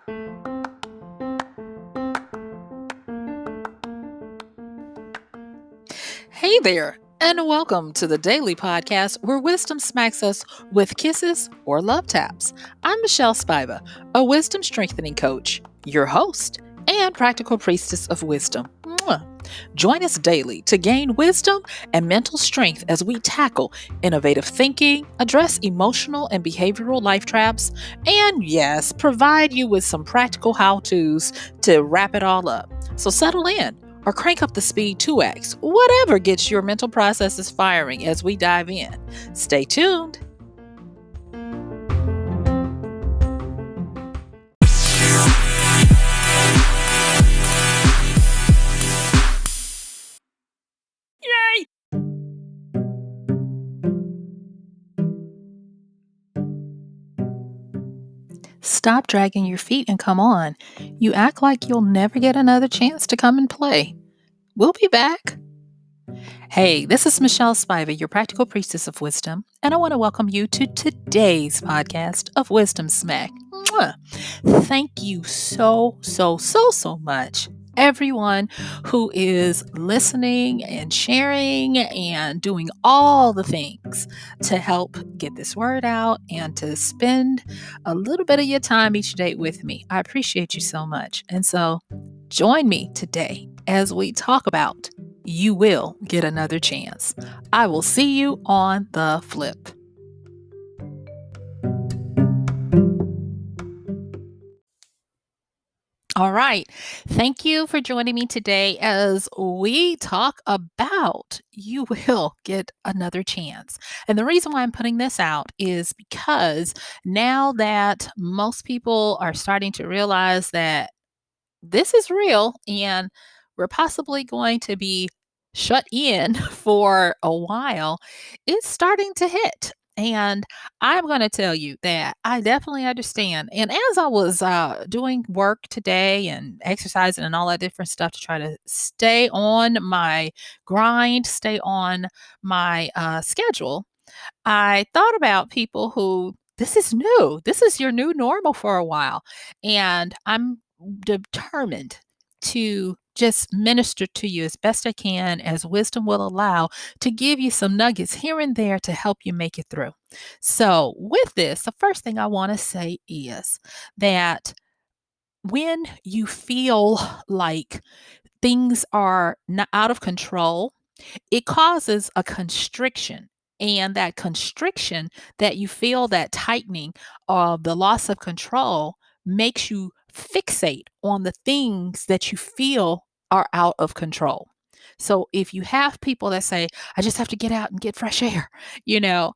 Hey there, and welcome to the daily podcast where wisdom smacks us with kisses or love taps. I'm MichelleSpiva, a wisdom strengthening coach, your host, and practical priestess of wisdom. Mwah. Join us daily to gain wisdom and mental strength as we tackle innovative thinking, address emotional and behavioral life traps, and yes, provide you with some practical how to's to wrap it all up. So settle in or crank up the speed 2x, whatever gets your mental processes firing as we dive in. Stay tuned. Yay! Stop dragging your feet and come on. You act like you'll never get another chance to come and play. We'll be back. Hey, this is MichelleSpiva, your practical priestess of wisdom, and I want to welcome you to today's podcast of Wisdom Smack. Mwah. Thank you so much, everyone who is listening and sharing and doing all the things to help get this word out and to spend a little bit of your time each day with me. I appreciate you so much. And so join me today as we talk about you will get another chance. I will see you on the flip. All right. Thank you for joining me today as we talk about you will get another chance. And the reason why I'm putting this out is because now that most people are starting to realize that this is real and we're possibly going to be shut in for a while, it's starting to hit. And I'm going to tell you that I definitely understand. And as I was doing work today and exercising and all that different stuff to try to stay on my grind, stay on my schedule, I thought about people who this is new. This is your new normal for a while. And I'm determined to just minister to you as best I can, as wisdom will allow, to give you some nuggets here and there to help you make it through. So, with this, the first thing I want to say is that when you feel like things are not out of control, it causes a constriction. And that constriction that you feel, that tightening of the loss of control, makes you fixate on the things that you feel are out of control. So if you have people that say, I just have to get out and get fresh air, you know,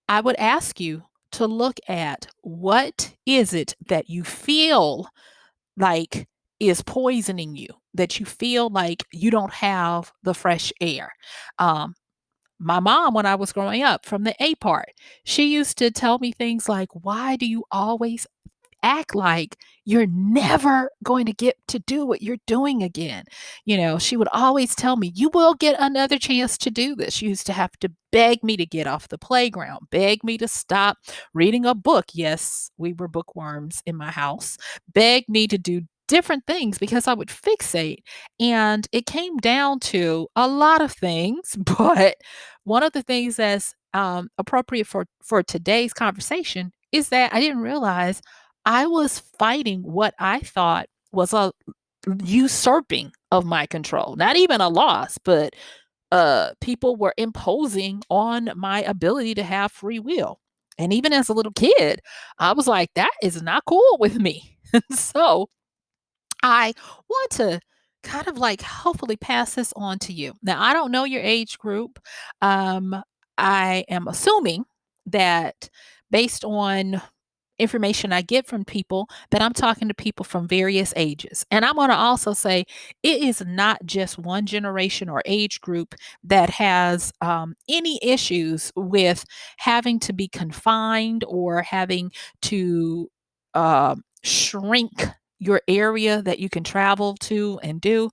I would ask you to look at what is it that you feel like is poisoning you, that you feel like you don't have the fresh air. Um, my mom, when I was growing up, from the A part, she used to tell me things like, why do you always act like you're never going to get to do what you're doing again? You know, she would always tell me, you will get another chance to do this. She used to have to beg me to get off the playground, beg me to stop reading a book. Yes, we were bookworms in my house. Beg me to do different things because I would fixate. And it came down to a lot of things, but one of the things that's appropriate for today's conversation is that I didn't realize I was fighting what I thought was a usurping of my control. Not even a loss, but people were imposing on my ability to have free will. And even as a little kid, I was like, that is not cool with me. So I want to kind of like hopefully pass this on to you. Now, I don't know your age group. Um, I am assuming that based on information I get from people, that I'm talking to people from various ages. And I'm going to also say it is not just one generation or age group that has any issues with having to be confined or having to shrink your area that you can travel to and do.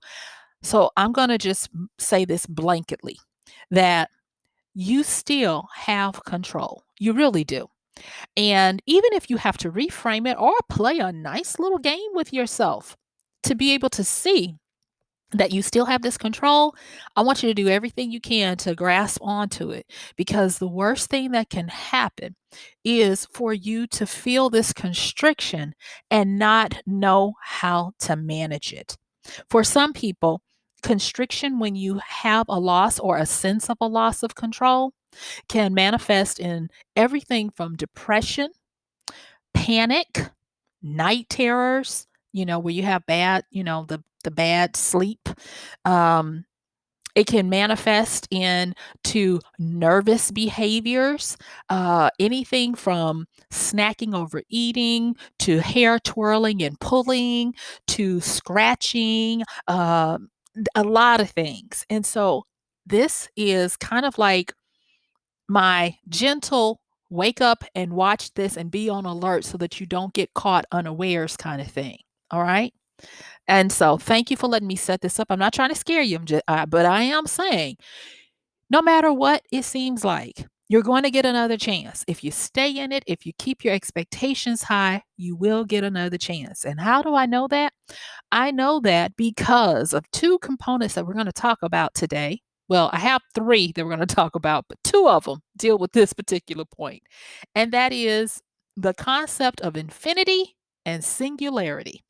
So I'm going to just say this blanketly, that you still have control. You really do. And even if you have to reframe it or play a nice little game with yourself to be able to see that you still have this control, I want you to do everything you can to grasp onto it, because the worst thing that can happen is for you to feel this constriction and not know how to manage it. For some people, constriction, when you have a loss or a sense of a loss of control, can manifest in everything from depression, panic, night terrors, where you have bad, the bad sleep. Um, it can manifest into nervous behaviors, anything from snacking, overeating, to hair twirling and pulling, to scratching, a lot of things. And so this is kind of like my gentle wake up and watch this and be on alert so that you don't get caught unawares kind of thing. All right. And so thank you for letting me set this up. I'm not trying to scare you, but I am saying no matter what it seems like, you're going to get another chance. If you stay in it, if you keep your expectations high, you will get another chance. And how do I know that? I know that because of two components that we're going to talk about today. Well, I have three that we're going to talk about, but two of them deal with this particular point. And that is the concept of infinity and singularity.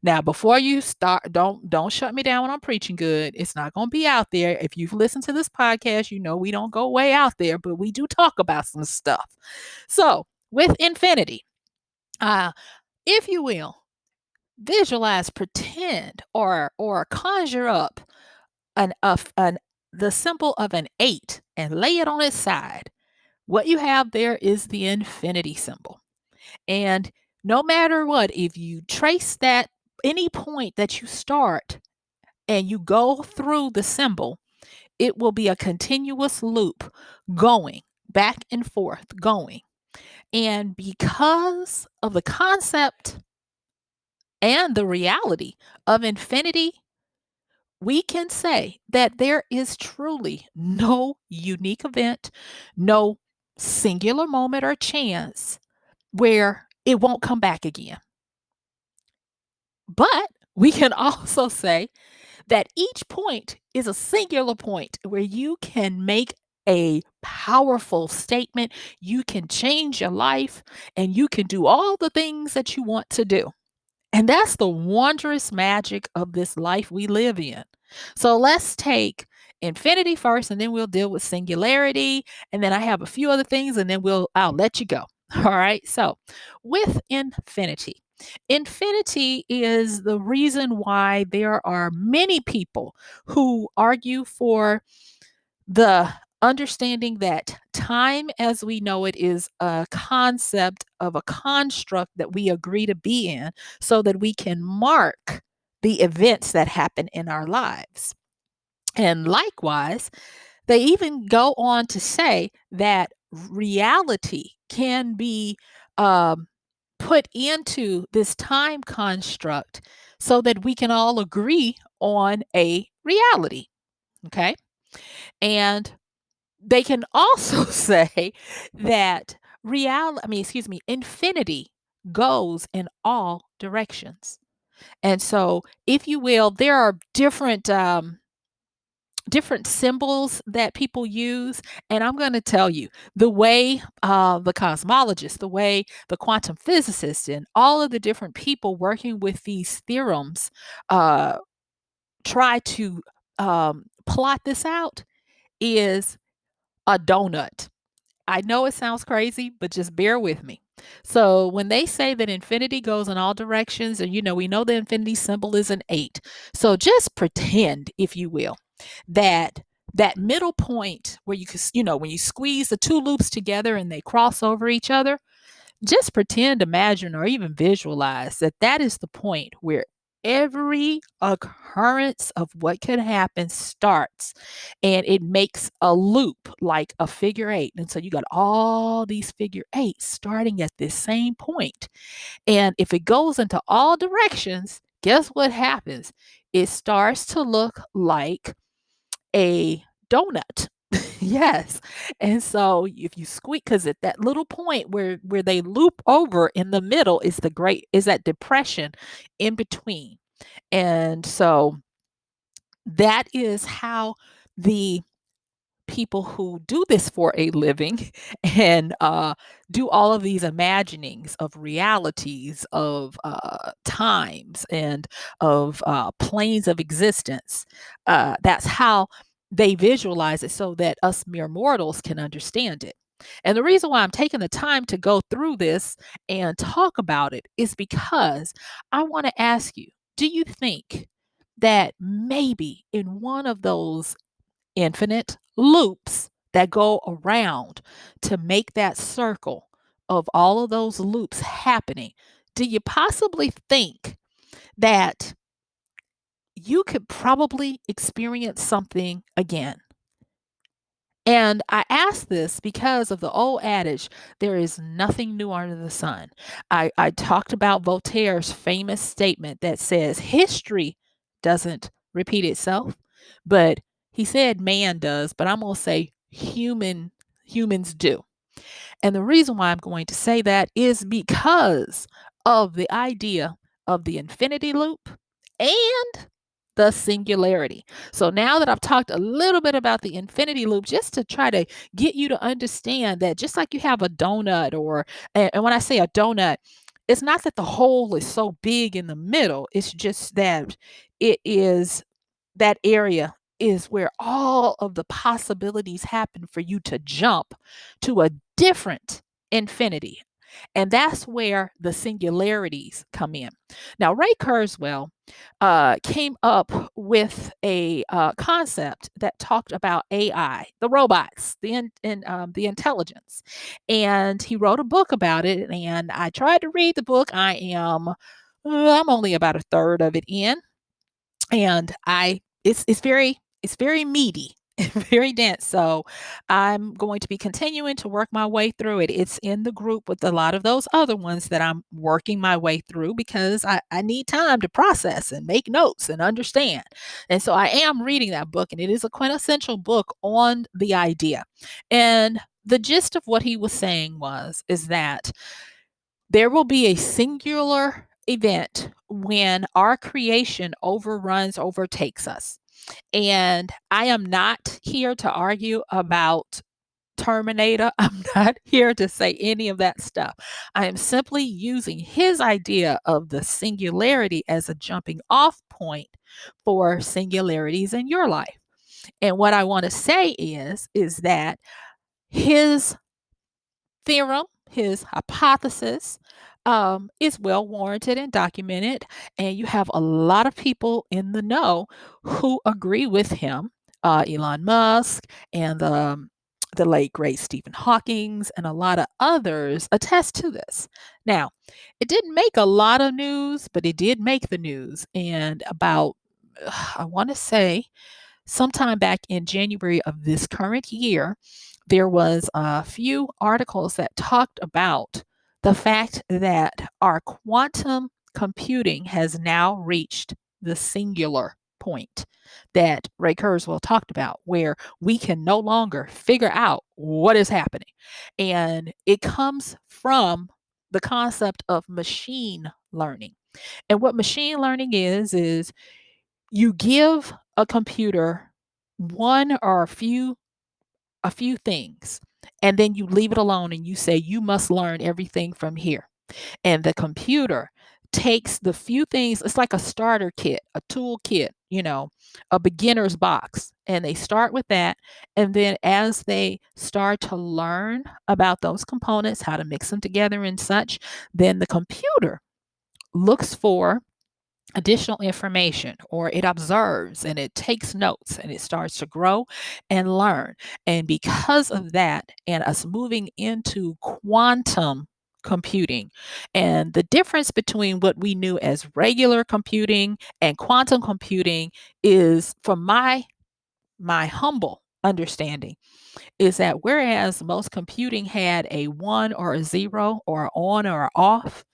Now, before you start, don't shut me down when I'm preaching good. It's not going to be out there. If you've listened to this podcast, you know we don't go way out there, but we do talk about some stuff. So, with infinity, uh, if you will, visualize, pretend, or conjure up an the symbol of an 8 and lay it on its side. What you have there is the infinity symbol. And no matter what, if you trace that any point that you start and you go through the symbol, it will be a continuous loop going back and forth, going. And because of the concept and the reality of infinity, we can say that there is truly no unique event, no singular moment or chance where it won't come back again. But we can also say that each point is a singular point where you can make a powerful statement, you can change your life, and you can do all the things that you want to do. And that's the wondrous magic of this life we live in. So let's take infinity first, and then we'll deal with singularity. And then I have a few other things, and then I'll let you go. All right. So with infinity, infinity is the reason why there are many people who argue for the understanding that time as we know it is a concept of a construct that we agree to be in so that we can mark the events that happen in our lives. And likewise, they even go on to say that reality can be um, put into this time construct so that we can all agree on a reality. Okay. And they can also say that infinity goes in all directions. And so, if you will, there are different symbols that people use. And I'm going to tell you the way the cosmologists, the way the quantum physicists, and all of the different people working with these theorems uh, try to plot this out is a donut. I know it sounds crazy, but just bear with me. So when they say that infinity goes in all directions, and we know the infinity symbol is an 8. So just pretend, if you will, that that middle point where you can, when you squeeze the two loops together and they cross over each other, just pretend, imagine, or even visualize that that is the point where every occurrence of what could happen starts, and it makes a loop like a figure 8. And so you got all these figure 8s starting at this same point. And if it goes into all directions, guess what happens? It starts to look like a donut. Yes. And so if you squeak, because at that little point where they loop over in the middle is that depression in between. And so that is how the people who do this for a living and do all of these imaginings of realities, of times, and of planes of existence. That's how they visualize it so that us mere mortals can understand it. And the reason why I'm taking the time to go through this and talk about it is because I want to ask you, do you think that maybe in one of those infinite loops that go around to make that circle of all of those loops happening, do you possibly think that you could probably experience something again? And I ask this because of the old adage, there is nothing new under the sun. I talked about Voltaire's famous statement that says history doesn't repeat itself, but he said man does, but I'm going to say humans do. And the reason why I'm going to say that is because of the idea of the infinity loop and the singularity. So now that I've talked a little bit about the infinity loop, just to try to get you to understand that just like you have a donut, and when I say a donut, it's not that the hole is so big in the middle, it's just that it is that area is where all of the possibilities happen for you to jump to a different infinity. And that's where the singularities come in. Now, Ray Kurzweil came up with a concept that talked about AI, the robots, the intelligence, and he wrote a book about it. And I tried to read the book. I'm only about a third of it in, and it's very meaty and very dense. So I'm going to be continuing to work my way through it. It's in the group with a lot of those other ones that I'm working my way through because I need time to process and make notes and understand. And so I am reading that book, and it is a quintessential book on the idea. And the gist of what he was saying is that there will be a singular event when our creation overtakes us. And I am not here to argue about Terminator. I'm not here to say any of that stuff. I am simply using his idea of the singularity as a jumping off point for singularities in your life. And what I want to say is that his theorem, his hypothesis, is well warranted and documented. And you have a lot of people in the know who agree with him. Elon Musk and the late great Stephen Hawking's and a lot of others attest to this. Now, it didn't make a lot of news, but it did make the news. And about, I want to say, sometime back in January of this current year, there was a few articles that talked about the fact that our quantum computing has now reached the singular point that Ray Kurzweil talked about, where we can no longer figure out what is happening. And it comes from the concept of machine learning. And what machine learning is you give a computer one or a few things, and then you leave it alone and you say you must learn everything from here. And the computer takes the few things, it's like a starter kit, a tool kit, a beginner's box, and they start with that. And then as they start to learn about those components, how to mix them together and such, then the computer looks for additional information, or it observes and it takes notes and it starts to grow and learn. And because of that, and us moving into quantum computing, and the difference between what we knew as regular computing and quantum computing is, from my humble understanding, is that whereas most computing had a one or a zero or an on or a off,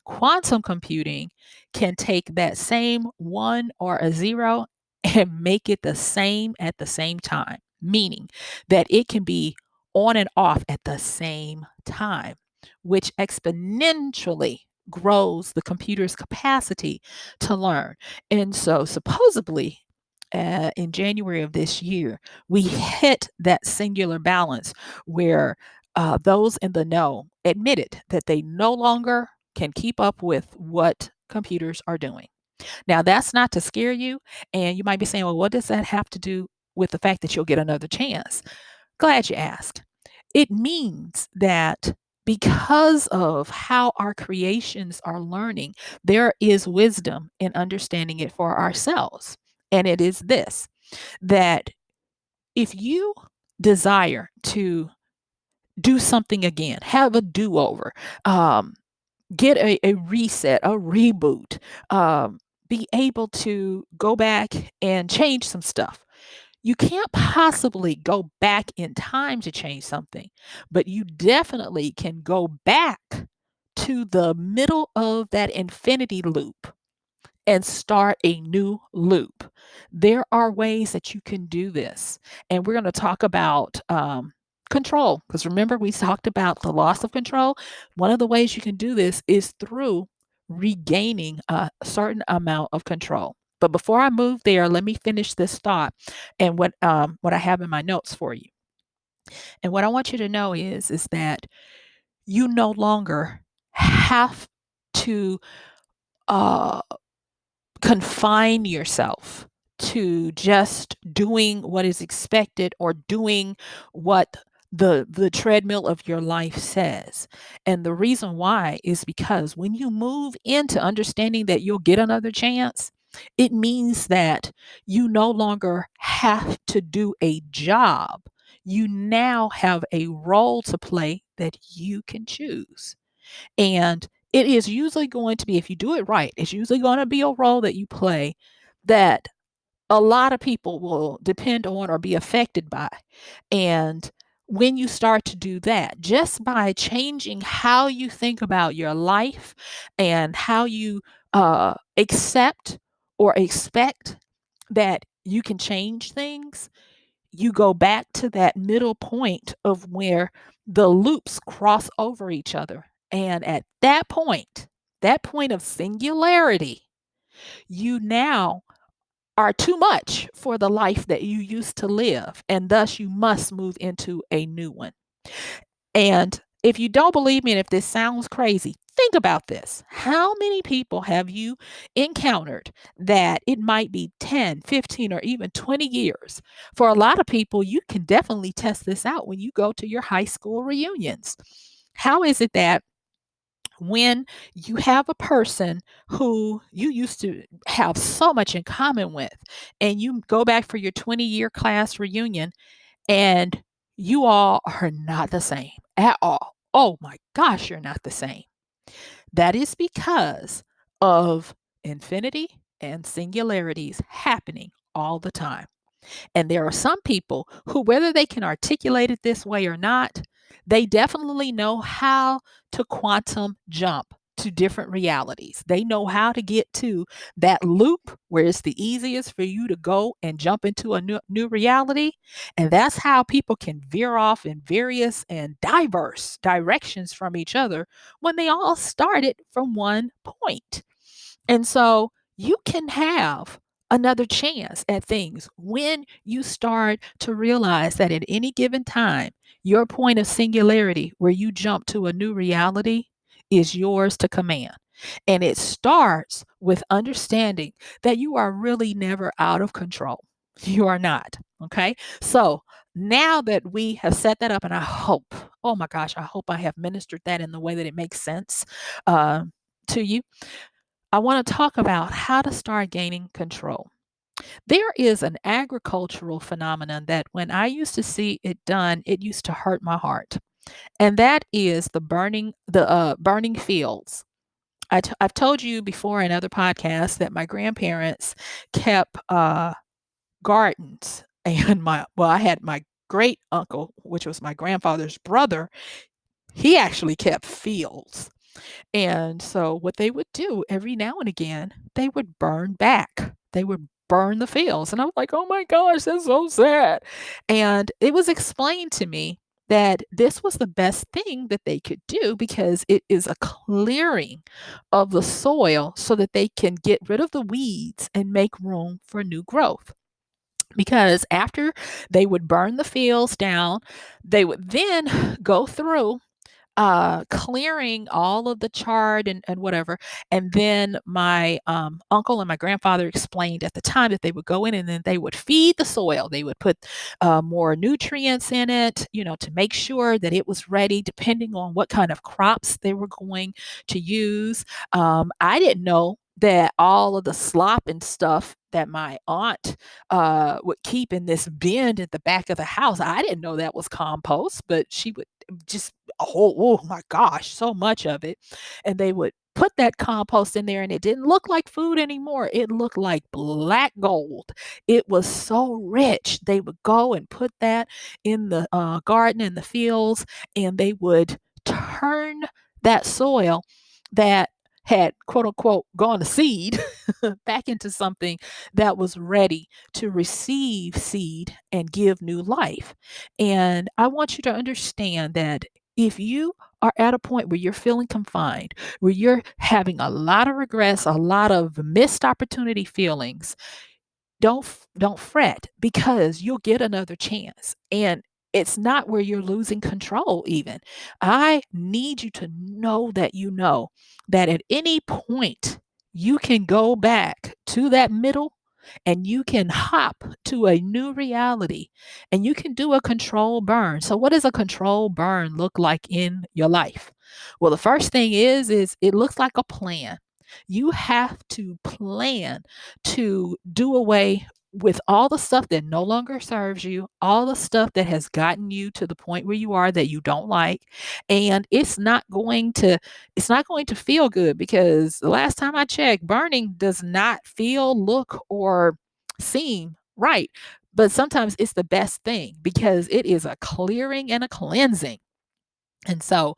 quantum computing can take that same one or a zero and make it the same at the same time. meaning that it can be on and off at the same time, which exponentially grows the computer's capacity to learn. And so, supposedly, in January of this year, we hit that singular balance where those in the know admitted that they no longer can keep up with what computers are doing. Now, that's not to scare you. And you might be saying, well, what does that have to do with the fact that you'll get another chance? Glad you asked. It means that because of how our creations are learning, there is wisdom in understanding it for ourselves. And it is this, that if you desire to do something again, have a do over, um, get a reset, a reboot, um, be able to go back and change some stuff. You can't possibly go back in time to change something, but you definitely can go back to the middle of that infinity loop and start a new loop. There are ways that you can do this. And we're going to talk about control, because remember, we talked about the loss of control. One of the ways you can do this is through regaining a certain amount of control. But before I move there, let me finish this thought and what I have in my notes for you. And what I want you to know is that you no longer have to uh, confine yourself to just doing what is expected or doing what the treadmill of your life says. And the reason why is because when you move into understanding that you'll get another chance, it means that you no longer have to do a job. You now have a role to play that you can choose. And it is usually going to be, if you do it right, it's usually going to be a role that you play that a lot of people will depend on or be affected by. And when you start to do that, just by changing how you think about your life and how you accept or expect that you can change things, you go back to that middle point of where the loops cross over each other. And at that point of singularity, you now are too much for the life that you used to live. And thus you must move into a new one. And if you don't believe me, and if this sounds crazy, think about this. How many people have you encountered that it might be 10, 15, or even 20 years? For a lot of people, you can definitely test this out when you go to your high school reunions. How is it that when you have a person who you used to have so much in common with, and you go back for your 20-year class reunion, and you all are not the same at all? Oh my gosh, you're not the same. That is because of infinity and singularities happening all the time. And there are some people who, whether they can articulate it this way or not, they definitely know how to quantum jump to different realities. They know how to get to that loop where it's the easiest for you to go and jump into a new reality. And that's how people can veer off in various and diverse directions from each other when they all started from one point. And so you can have another chance at things when you start to realize that at any given time, your point of singularity, where you jump to a new reality, is yours to command. And it starts with understanding that you are really never out of control. You are not. Okay. So now that we have set that up, and I hope, oh my gosh, I hope I have ministered that in the way that it makes sense uh, to you. I want to talk about how to start gaining control. There is an agricultural phenomenon that when I used to see it done, it used to hurt my heart. And that is the burning fields. I've told you before in other podcasts that my grandparents kept gardens, and I had my great uncle, which was my grandfather's brother. He actually kept fields. And so what they would do every now and again, they would burn back. They would burn the fields. And I'm like, oh my gosh, that's so sad. And it was explained to me that this was the best thing that they could do because it is a clearing of the soil so that they can get rid of the weeds and make room for new growth. Because after they would burn the fields down, they would then go through clearing all of the chard and whatever. And then my uncle and my grandfather explained at the time that they would go in and then they would feed the soil. They would put more nutrients in it, to make sure that it was ready, depending on what kind of crops they were going to use. I didn't know that all of the slop and stuff that my aunt would keep in this bin at the back of the house. I didn't know that was compost, but she would just oh my gosh, so much of it. And they would put that compost in there and it didn't look like food anymore. It looked like black gold. It was so rich. They would go and put that in the garden and the fields, and they would turn that soil that had quote unquote gone to seed back into something that was ready to receive seed and give new life. And I want you to understand that if you are at a point where you're feeling confined, where you're having a lot of regrets, a lot of missed opportunity feelings, don't fret, because you'll get another chance. And it's not where you're losing control even. I need you to know that that at any point you can go back to that middle and you can hop to a new reality and you can do a control burn. So what does a control burn look like in your life? Well, the first thing is it looks like a plan. You have to plan to do away with all the stuff that no longer serves you, all the stuff that has gotten you to the point where you are that you don't like. And it's not going to feel good, because the last time I checked, burning does not feel, look, or seem right. But sometimes it's the best thing because it is a clearing and a cleansing. And so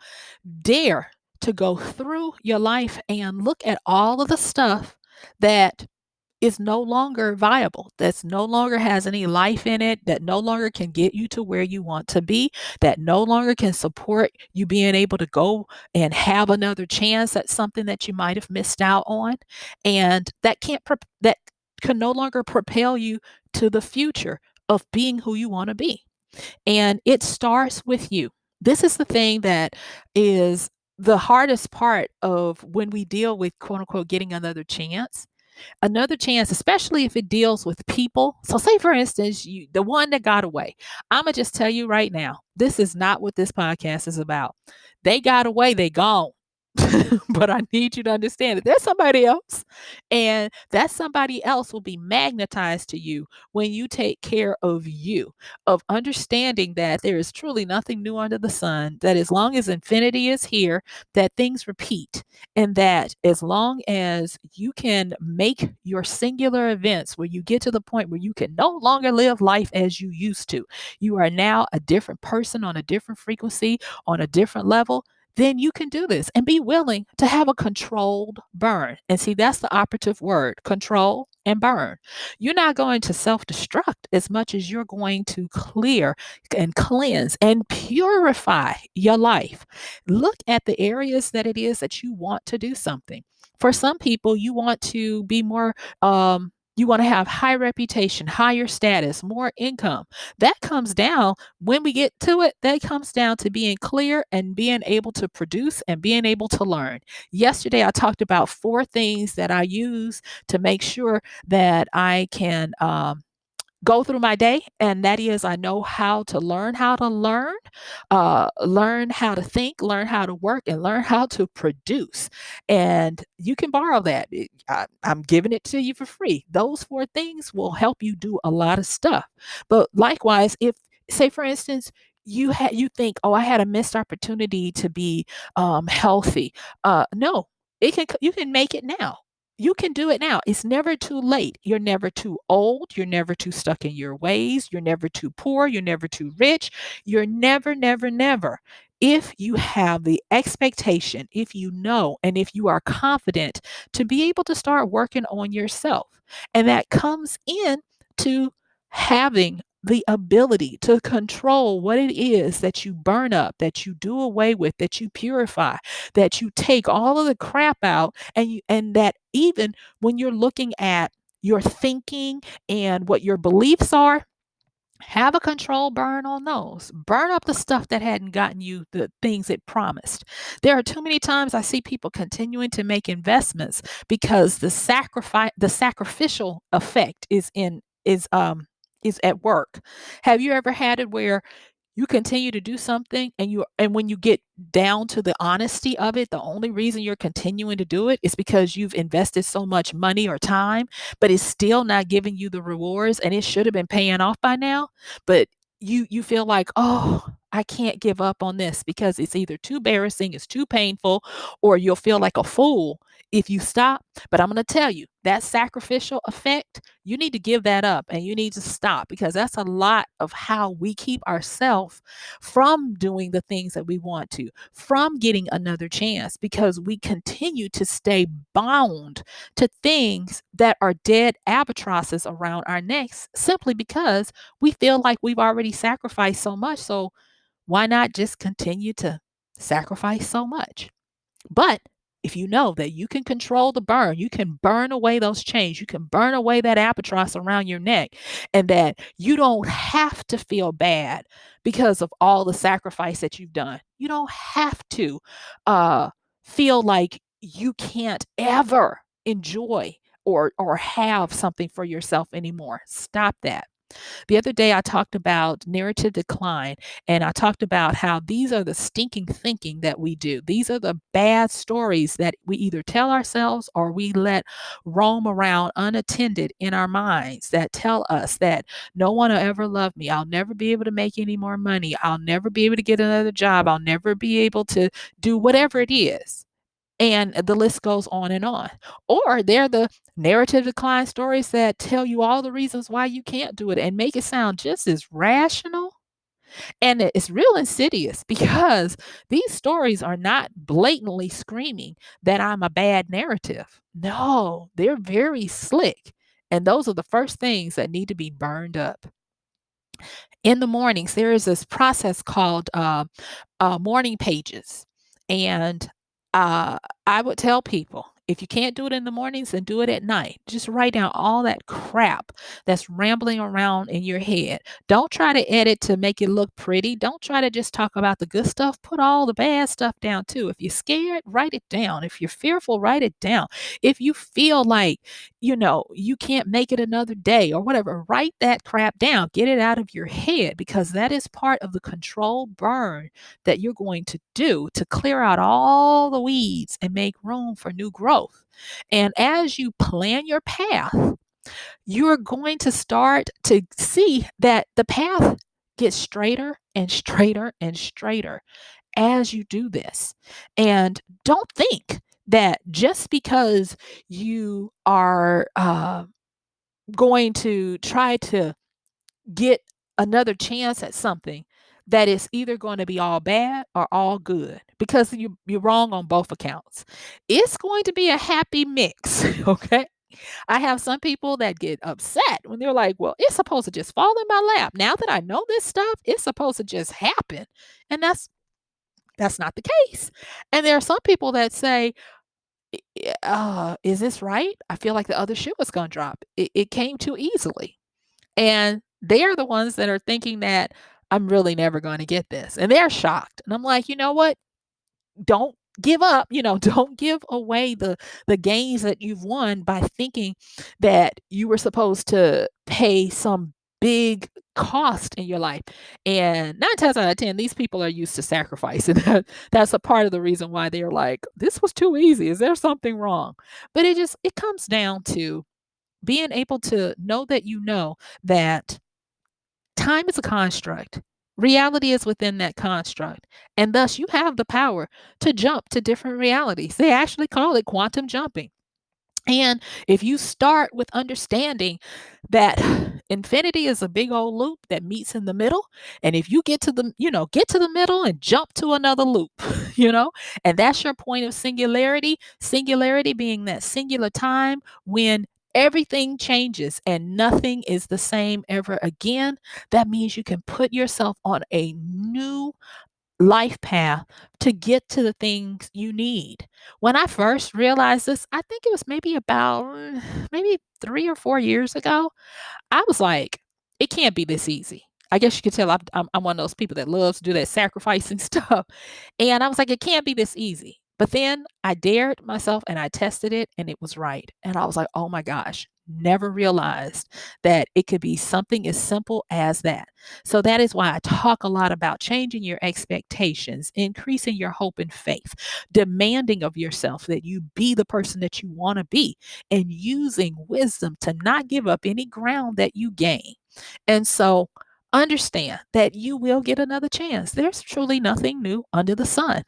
dare to go through your life and look at all of the stuff that is no longer viable, that's no longer has any life in it, that no longer can get you to where you want to be, that no longer can support you being able to go and have another chance at something that you might have missed out on, and that can no longer propel you to the future of being who you want to be. And it starts with you. This is the thing that is the hardest part of when we deal with quote unquote getting another chance, especially if it deals with people. So say for instance, the one that got away. I'm gonna just tell you right now, this is not what this podcast is about. They got away, they gone. But I need you to understand that there's somebody else, and that somebody else will be magnetized to you when you take care of you, of understanding that there is truly nothing new under the sun, that as long as infinity is here, that things repeat, and that as long as you can make your singular events where you get to the point where you can no longer live life as you used to, you are now a different person on a different frequency, on a different level, then you can do this and be willing to have a controlled burn. And see, that's the operative word: control and burn. You're not going to self destruct as much as you're going to clear and cleanse and purify your life. Look at the areas that it is that you want to do something. For some people, you want to be more, you want to have high reputation, higher status, more income. That comes down, when we get to it, that comes down to being clear and being able to produce and being able to learn. Yesterday, I talked about 4 things that I use to make sure that I can go through my day, and that is I know how to learn, learn how to think, learn how to work, and learn how to produce. And you can borrow that. I'm giving it to you for free. Those 4 things will help you do a lot of stuff. But likewise, if, say for instance, you think, oh, I had a missed opportunity to be healthy. No, you can make it now. You can do it now. It's never too late. You're never too old. You're never too stuck in your ways. You're never too poor. You're never too rich. You're never, never, never. if you have the expectation, if you know, and if you are confident to be able to start working on yourself. And that comes in to having the ability to control what it is that you burn up, that you do away with, that you purify, that you take all of the crap out, and that even when you're looking at your thinking and what your beliefs are, have a control burn on those. Burn up the stuff that hadn't gotten you the things it promised. There are too many times I see people continuing to make investments because the sacrificial effect is at work. Have you ever had it where you continue to do something and when you get down to the honesty of it, the only reason you're continuing to do it is because you've invested so much money or time, but it's still not giving you the rewards and it should have been paying off by now. But you feel like, oh, I can't give up on this because it's either too embarrassing, it's too painful, or you'll feel like a fool if you stop. But I'm going to tell you that sacrificial effect, you need to give that up and you need to stop, because that's a lot of how we keep ourselves from doing the things that we want to, from getting another chance, because we continue to stay bound to things that are dead albatrosses around our necks simply because we feel like we've already sacrificed so much. So why not just continue to sacrifice so much? But if you know that you can control the burn, you can burn away those chains, you can burn away that albatross around your neck, and that you don't have to feel bad because of all the sacrifice that you've done. You don't have to uh, feel like you can't ever enjoy or have something for yourself anymore. Stop that. The other day, I talked about narrative decline, and I talked about how these are the stinking thinking that we do. These are the bad stories that we either tell ourselves or we let roam around unattended in our minds that tell us that no one will ever love me. I'll never be able to make any more money. I'll never be able to get another job. I'll never be able to do whatever it is. And the list goes on and on. Or they're the narrative decline stories that tell you all the reasons why you can't do it and make it sound just as rational. And it's real insidious because these stories are not blatantly screaming that I'm a bad narrative. No, they're very slick. And those are the first things that need to be burned up. In the mornings, there is this process called morning pages. And uh, I would tell people, if you can't do it in the mornings, then do it at night. Just write down all that crap that's rambling around in your head. Don't try to edit to make it look pretty. Don't try to just talk about the good stuff. Put all the bad stuff down too. If you're scared, write it down. If you're fearful, write it down. If you feel like, you can't make it another day or whatever, write that crap down. Get it out of your head, because that is part of the control burn that you're going to do to clear out all the weeds and make room for new growth. And as you plan your path, you're going to start to see that the path gets straighter and straighter and straighter as you do this. And don't think that just because you are going to try to get another chance at something, that it's either going to be all bad or all good, because you're wrong on both accounts. It's going to be a happy mix. Okay. I have some people that get upset when they're like, well, it's supposed to just fall in my lap. Now that I know this stuff, it's supposed to just happen. And that's not the case. And there are some people that say, is this right? I feel like the other shoe was going to drop. It came too easily. And they are the ones that are thinking that I'm really never going to get this. And they're shocked. And I'm like, you know what? Don't give up, don't give away the gains that you've won by thinking that you were supposed to pay some big cost in your life. And 9 times out of 10, these people are used to sacrifice. And that's a part of the reason why they're like, this was too easy. Is there something wrong? But it comes down to being able to know that that time is a construct. Reality is within that construct. And thus you have the power to jump to different realities. They actually call it quantum jumping. And if you start with understanding that Infinity is a big old loop that meets in the middle. And if you get to the middle and jump to another loop, you know, and that's your point of singularity. Singularity being that singular time when everything changes and nothing is the same ever again. That means you can put yourself on a new life path to get to the things you need. When I first realized this, I think it was maybe about maybe 3 or 4 years ago. I was like, "It can't be this easy." I guess you could tell I'm one of those people that loves to do that sacrificing stuff, and I was like, "It can't be this easy." But then I dared myself and I tested it and it was right, and I was like, "Oh my gosh." Never realized that it could be something as simple as that. So that is why I talk a lot about changing your expectations, increasing your hope and faith, demanding of yourself that you be the person that you want to be, and using wisdom to not give up any ground that you gain. And so understand that you will get another chance. There's truly nothing new under the sun.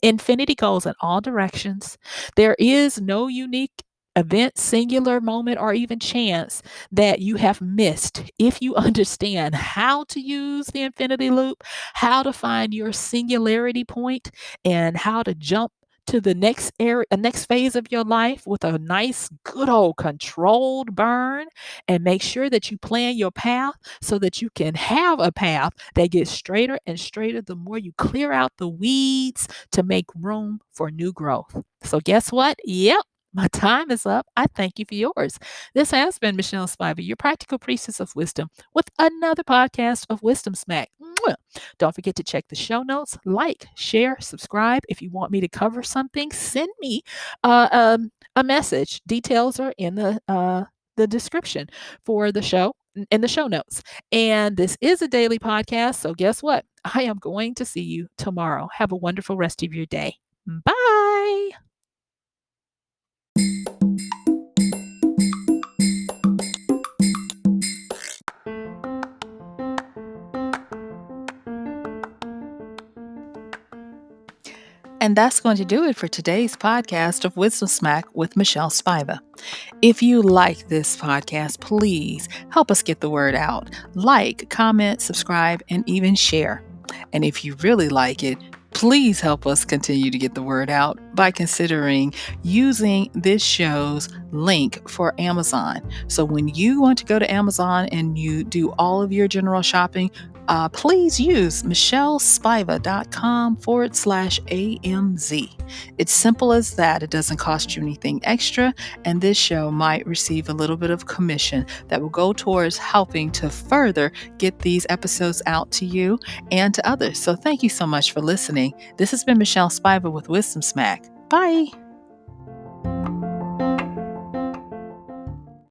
Infinity goes in all directions. There is no unique event, singular moment, or even chance that you have missed if you understand how to use the infinity loop, how to find your singularity point, and how to jump to the next area, next phase of your life with a nice, good old controlled burn, and make sure that you plan your path so that you can have a path that gets straighter and straighter the more you clear out the weeds to make room for new growth. So, guess what? Yep. My time is up. I thank you for yours. This has been MichelleSpiva, your practical priestess of wisdom, with another podcast of Wisdom Smack. Mwah. Don't forget to check the show notes, like, share, subscribe. If you want me to cover something, send me a message. Details are in the description for the show in the show notes. And this is a daily podcast. So guess what? I am going to see you tomorrow. Have a wonderful rest of your day. Bye. And that's going to do it for today's podcast of Wisdom Smack with Michelle Spiva. If you like this podcast, please help us get the word out. Like, comment, subscribe, and even share. And if you really like it, please help us continue to get the word out by considering using this show's link for Amazon. So when you want to go to Amazon and you do all of your general shopping, please use MichelleSpiva.com/AMZ. It's simple as that. It doesn't cost you anything extra, and this show might receive a little bit of commission that will go towards helping to further get these episodes out to you and to others. So thank you so much for listening. This has been Michelle Spiva with Wisdom Smack. Bye.